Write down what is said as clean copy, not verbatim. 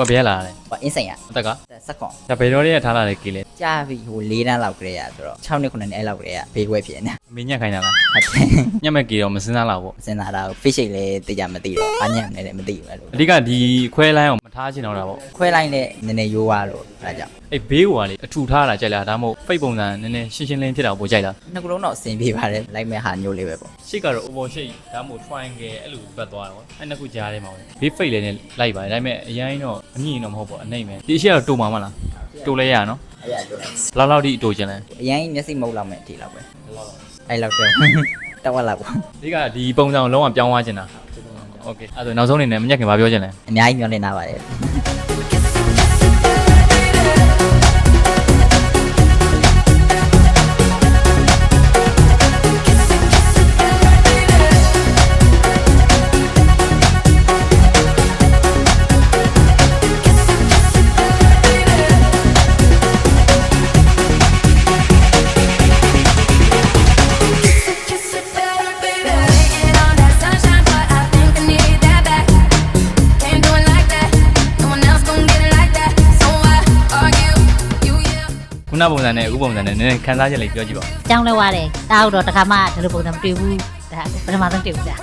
ဘာပြဲလာလဲ အင်းစိန်ရ အသက်က စက်ကွန် ဒါဘယ်တော့လေးထားလာလဲကေးလဲ ကြာပြီဟို၄တန်းလောက်ကြရဆိုတော့6နှစ်9နှစ်အဲ့လောက်ကလေးကဘေးခွဲဖြစ်နေ အမေညက်ခိုင်းတာလား ဟုတ်တယ် ညက်မဲ့ကေးတော့မစင်းစားလာဘူး စဉ်းစားတာ fish shake လည်းသိကြမသိတော့ဘာညံ့နေလည်းမသိဘူးအဲ့လို အဓိကဒီခွဲလိုင်းအောင်မထားချင်တော့တာပေါ့ ခွဲလိုက်နဲ့နည်းနည်းရိုးသွားလို့အဲ့ဒါကြောင့် အဲ့ဘေးဟိုကလေအထူထားလာကြိုက်လားဒါမှမဟုတ်ဖိတ်ပုံစံနည်းနည်းရှင်းရှင်းလင်းဖြစ်တာပိုကြိုက်လား နှစ်ခုလုံးတော့အဆင်ပြေပါတယ်လိုက်မဲ့ဟာမျိုးလေးပဲပေါ့ ရှေ့ကတော့ over shape ဒါမှမဟုတ် triangle အဲ့လိုပတ်သွားတယ်ပေါ့အဲ့နှစ်ခုကြားထဲမှာပဲဘေးဖိတ်လည်းနဲ့လိုက်ပါတယ်ဒါပေမဲ့အရင်တော့အမြင့်တော့မဟုတ်ပေါ့အနှိမ့်ပဲဒီအရှိကတော့တူမှာမလားတူလဲရနော် အဲ့ဒါလို ဘလောက်လောက်ထိတူချင်လဲ အရင်မျက်စိမဟုတ်လောက်မဲ့အထိလောက်ပဲအဲ့လောက်တော့တဝက်လောက်ပေါ့ အဓိကဒီပုံစံကိုလုံးဝပြောင်းသွားချင်တာโอเคအဲ့ဒါနောက်ဆုံးအနေနဲ့မညက်ခင်ဘာပြောချင်လဲ အများကြီးမျောနေတာပါတယ် ခုနပုံစံနဲ့အခုပုံစံနဲ့နည်းနည်းခန်းစားချက်လေးပြောကြည့်ပါဦး ကျောင်းလဲသွားတယ်တားတော့တခါမှဒီလိုပုံစံမတွေ့ဘူးဒါပထမဆုံးတွေ့ဘူးကြာ